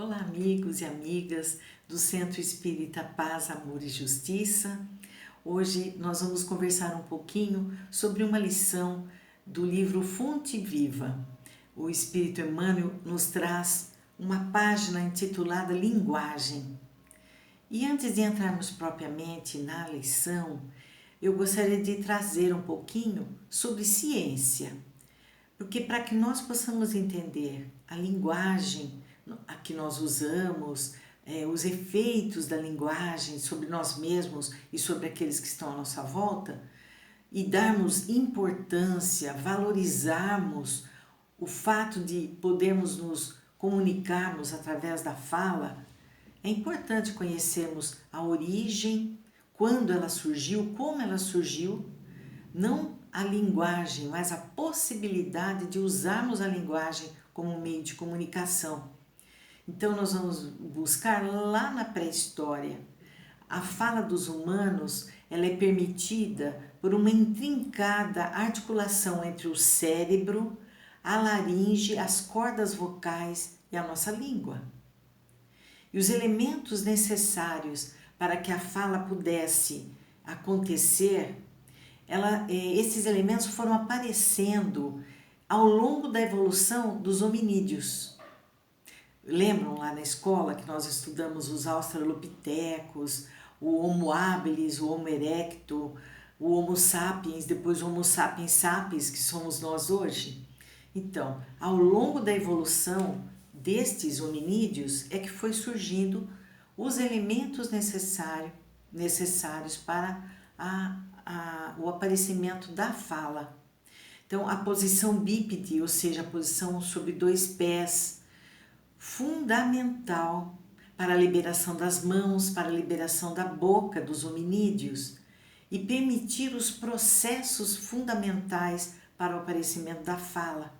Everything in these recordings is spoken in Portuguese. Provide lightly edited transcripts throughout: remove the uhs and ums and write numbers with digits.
Olá, amigos e amigas do Centro Espírita Paz, Amor e Justiça. Hoje nós vamos conversar um pouquinho sobre uma lição do livro Fonte Viva. O Espírito Emmanuel nos traz uma página intitulada Linguagem. E antes de entrarmos propriamente na lição, eu gostaria de trazer um pouquinho sobre ciência. Porque para que nós possamos entender a linguagem a que nós usamos, os efeitos da linguagem sobre nós mesmos e sobre aqueles que estão à nossa volta, e darmos importância, valorizarmos o fato de podermos nos comunicarmos através da fala, é importante conhecermos a origem, quando ela surgiu, como ela surgiu, não a linguagem, mas a possibilidade de usarmos a linguagem como meio de comunicação. Então nós vamos buscar lá na pré-história. A fala dos humanos, ela é permitida por uma intrincada articulação entre o cérebro, a laringe, as cordas vocais e a nossa língua. E os elementos necessários para que a fala pudesse acontecer, esses elementos foram aparecendo ao longo da evolução dos hominídeos. Lembram lá na escola que nós estudamos os australopitecos, o Homo habilis, o Homo erecto, o Homo sapiens, depois o Homo sapiens sapiens, que somos nós hoje? Então, ao longo da evolução destes hominídeos é que foi surgindo os elementos necessários para o aparecimento da fala. Então, a posição bípede, ou seja, a posição sobre dois pés, fundamental para a liberação das mãos, para a liberação da boca dos hominídeos e permitir os processos fundamentais para o aparecimento da fala.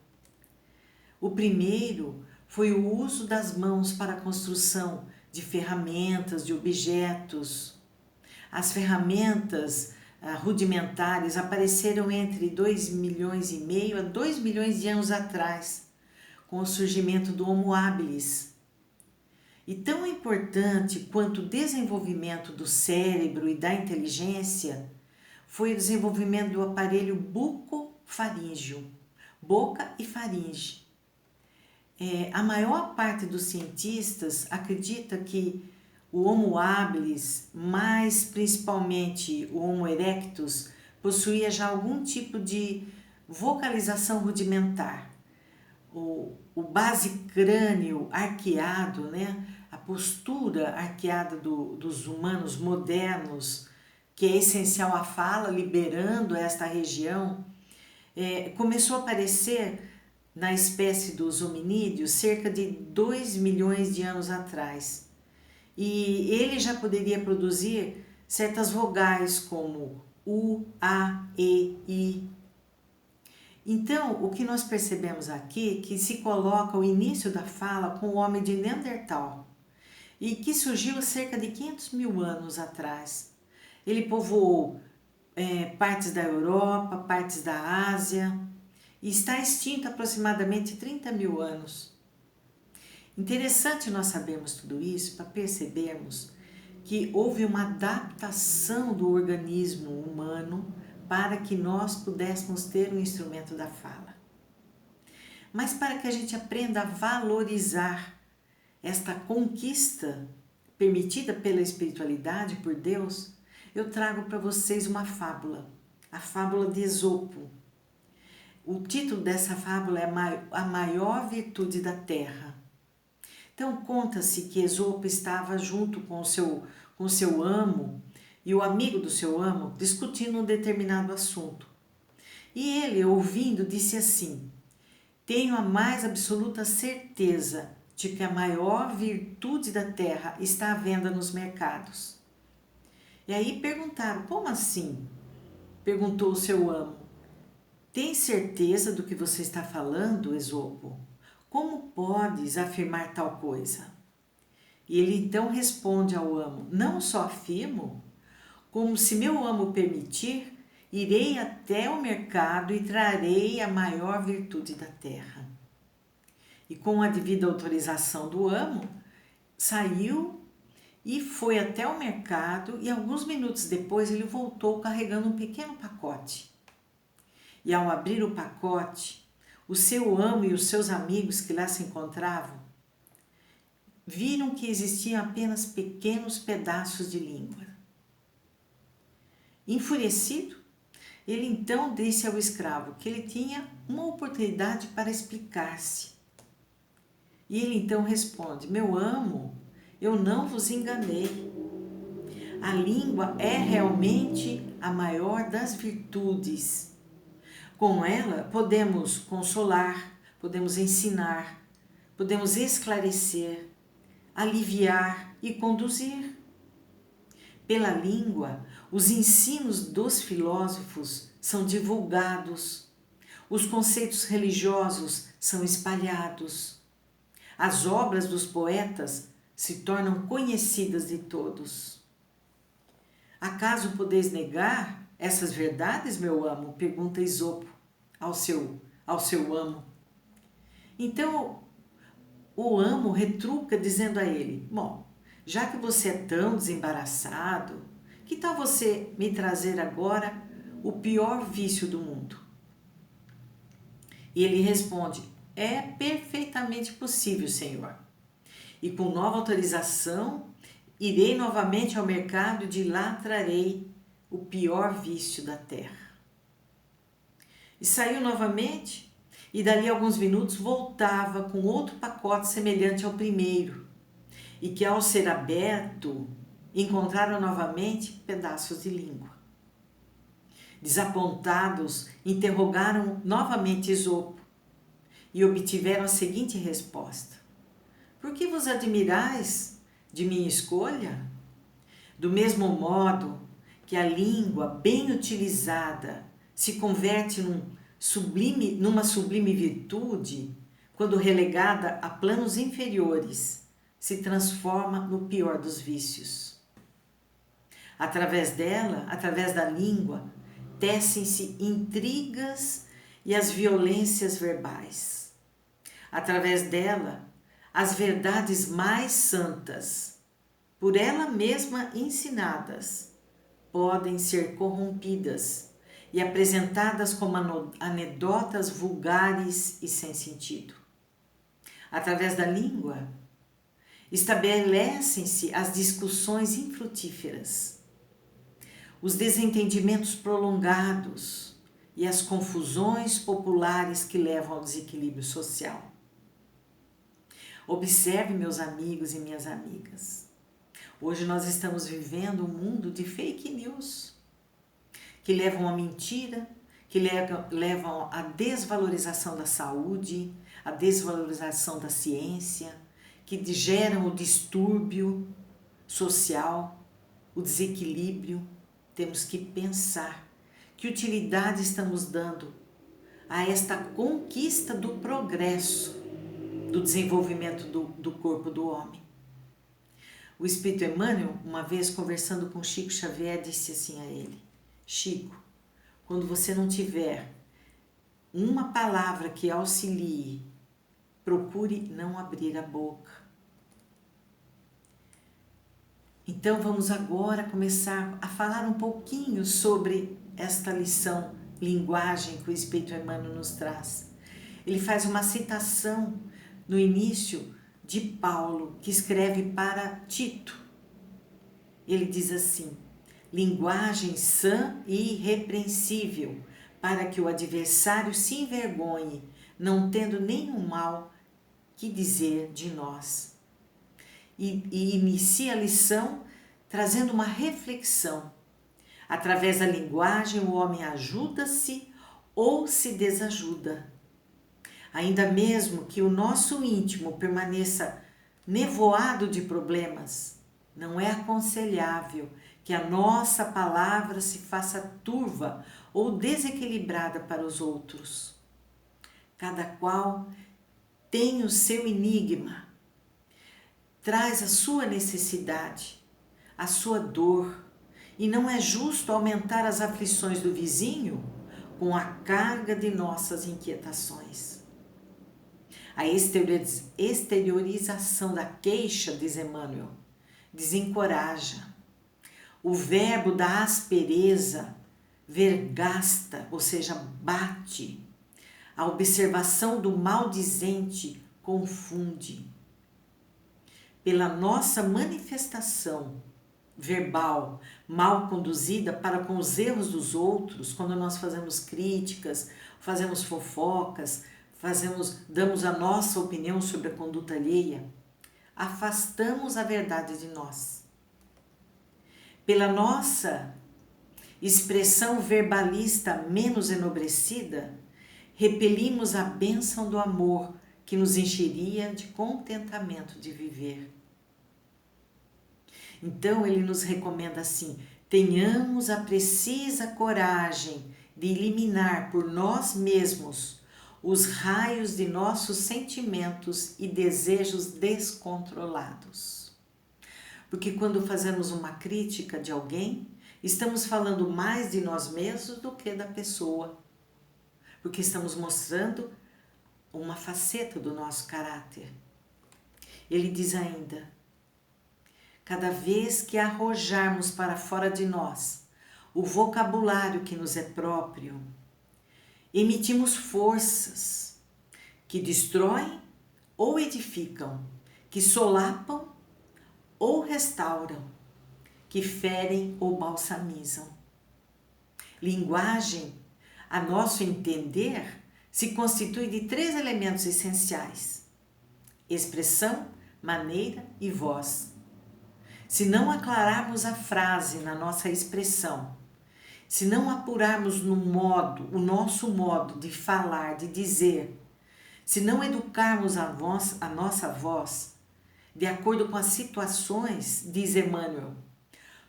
O primeiro foi o uso das mãos para a construção de ferramentas, de objetos. As ferramentas rudimentares apareceram entre 2,5 milhões a 2 milhões de anos atrás, com o surgimento do Homo habilis. E tão importante quanto o desenvolvimento do cérebro e da inteligência foi o desenvolvimento do aparelho bucofaríngeo, boca e faringe. A maior parte dos cientistas acredita que o Homo habilis, mais principalmente o Homo erectus, possuía já algum tipo de vocalização rudimentar. O base crânio arqueado, né? A postura arqueada dos humanos modernos, que é essencial à fala, liberando esta região, começou a aparecer na espécie dos hominídeos cerca de 2 milhões de anos atrás. E ele já poderia produzir certas vogais como U, A, E, I. Então, o que nós percebemos aqui é que se coloca o início da fala com o homem de Neandertal e que surgiu há cerca de 500 mil anos atrás. Ele povoou partes da Europa, partes da Ásia e está extinto há aproximadamente 30 mil anos. Interessante nós sabermos tudo isso para percebermos que houve uma adaptação do organismo humano para que nós pudéssemos ter um instrumento da fala. Mas para que a gente aprenda a valorizar esta conquista permitida pela espiritualidade, por Deus, eu trago para vocês uma fábula, a fábula de Esopo. O título dessa fábula é A Maior Virtude da Terra. Então conta-se que Esopo estava junto com o seu amo, e o amigo do seu amo discutindo um determinado assunto. E ele, ouvindo, disse assim: tenho a mais absoluta certeza de que a maior virtude da terra está à venda nos mercados. E aí perguntaram: como assim? Perguntou o seu amo. Tem certeza do que você está falando, Esopo? Como podes afirmar tal coisa? E ele então responde ao amo: não só afirmo, como se meu amo permitir, irei até o mercado e trarei a maior virtude da terra. E com a devida autorização do amo, saiu e foi até o mercado e alguns minutos depois ele voltou carregando um pequeno pacote. E ao abrir o pacote, o seu amo e os seus amigos que lá se encontravam viram que existiam apenas pequenos pedaços de língua. Enfurecido, ele então disse ao escravo que ele tinha uma oportunidade para explicar-se. E ele então responde: meu amo, eu não vos enganei. A língua é realmente a maior das virtudes. Com ela podemos consolar, podemos ensinar, podemos esclarecer, aliviar e conduzir. Pela língua, os ensinos dos filósofos são divulgados, os conceitos religiosos são espalhados, as obras dos poetas se tornam conhecidas de todos. Acaso podeis negar essas verdades, meu amo? Pergunta Esopo ao seu amo. Então, o amo retruca dizendo a ele: bom, já que você é tão desembaraçado, que tal você me trazer agora o pior vício do mundo? E ele responde: é perfeitamente possível, senhor. E com nova autorização, irei novamente ao mercado e de lá trarei o pior vício da terra. E saiu novamente, e dali a alguns minutos voltava com outro pacote semelhante ao primeiro, e que ao ser aberto, encontraram novamente pedaços de língua. Desapontados, interrogaram novamente Esopo e obtiveram a seguinte resposta: por que vos admirais de minha escolha? Do mesmo modo que a língua bem utilizada se converte numa sublime virtude, quando relegada a planos inferiores, se transforma no pior dos vícios. Através dela, através da língua, tecem-se intrigas e as violências verbais. Através dela, as verdades mais santas, por ela mesma ensinadas, podem ser corrompidas e apresentadas como anedotas vulgares e sem sentido. Através da língua, estabelecem-se as discussões infrutíferas, os desentendimentos prolongados e as confusões populares que levam ao desequilíbrio social. Observe, meus amigos e minhas amigas, hoje nós estamos vivendo um mundo de fake news, que levam à mentira, que levam à desvalorização da saúde, à desvalorização da ciência, que geram o distúrbio social, o desequilíbrio. Temos que pensar que utilidade estamos dando a esta conquista do progresso, do desenvolvimento do corpo do homem. O Espírito Emmanuel, uma vez conversando com Chico Xavier, disse assim a ele: Chico, quando você não tiver uma palavra que auxilie, procure não abrir a boca. Então vamos agora começar a falar um pouquinho sobre esta lição, linguagem que o Espírito Emmanuel nos traz. Ele faz uma citação no início de Paulo, que escreve para Tito. Ele diz assim: linguagem sã e irrepreensível, para que o adversário se envergonhe, não tendo nenhum mal que dizer de nós. E inicia a lição trazendo uma reflexão. Através da linguagem, o homem ajuda-se ou se desajuda. Ainda mesmo que o nosso íntimo permaneça nevoado de problemas, não é aconselhável que a nossa palavra se faça turva ou desequilibrada para os outros. Cada qual tem o seu enigma, traz a sua necessidade, a sua dor, e não é justo aumentar as aflições do vizinho com a carga de nossas inquietações. A exteriorização da queixa, diz Emmanuel, desencoraja. O verbo da aspereza vergasta, ou seja, bate. A observação do maldizente confunde. Pela nossa manifestação verbal mal conduzida para com os erros dos outros, quando nós fazemos críticas, fazemos fofocas, damos a nossa opinião sobre a conduta alheia, afastamos a verdade de nós. Pela nossa expressão verbalista menos enobrecida, repelimos a bênção do amor que nos encheria de contentamento de viver. Então ele nos recomenda assim: tenhamos a precisa coragem de eliminar por nós mesmos os raios de nossos sentimentos e desejos descontrolados. Porque quando fazemos uma crítica de alguém, estamos falando mais de nós mesmos do que da pessoa. Porque estamos mostrando uma faceta do nosso caráter. Ele diz ainda: cada vez que arrojarmos para fora de nós o vocabulário que nos é próprio, emitimos forças que destroem ou edificam, que solapam ou restauram, que ferem ou balsamizam. Linguagem, a nosso entender, se constitui de 3 elementos essenciais: expressão, maneira e voz. Se não aclararmos a frase na nossa expressão, se não apurarmos o nosso modo de falar, de dizer, se não educarmos a nossa voz, de acordo com as situações, diz Emmanuel,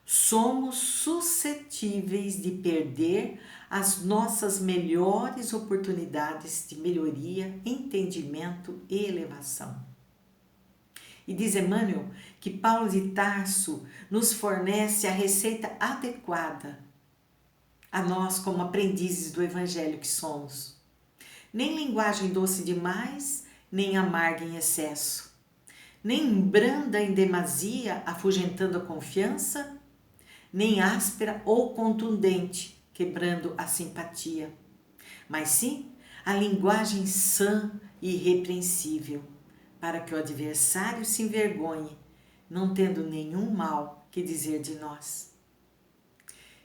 somos suscetíveis de perder as nossas melhores oportunidades de melhoria, entendimento e elevação. E diz Emmanuel que Paulo de Tarso nos fornece a receita adequada a nós como aprendizes do Evangelho que somos. Nem linguagem doce demais, nem amarga em excesso, nem branda em demasia, afugentando a confiança, nem áspera ou contundente, quebrando a simpatia, mas sim a linguagem sã e irrepreensível, para que o adversário se envergonhe, não tendo nenhum mal que dizer de nós.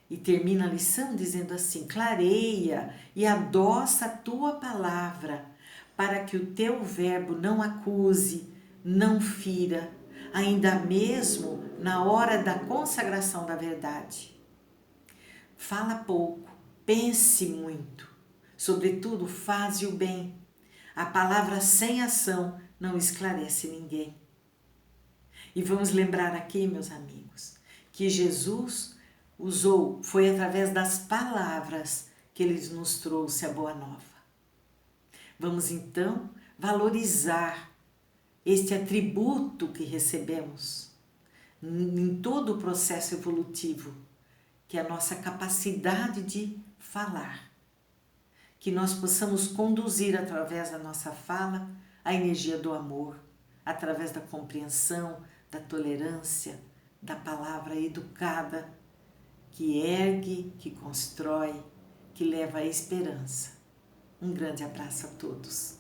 E termina a lição dizendo assim: clareia e adoça a tua palavra, para que o teu verbo não acuse, não fira, ainda mesmo na hora da consagração da verdade. Fala pouco, pense muito, sobretudo faze o bem. A palavra sem ação não esclarece ninguém. E vamos lembrar aqui, meus amigos, que Jesus foi através das palavras que ele nos trouxe a boa nova. Vamos então valorizar este atributo que recebemos em todo o processo evolutivo, que é a nossa capacidade de falar. Que nós possamos conduzir através da nossa fala a energia do amor, através da compreensão, da tolerância, da palavra educada, que ergue, que constrói, que leva a esperança. Um grande abraço a todos.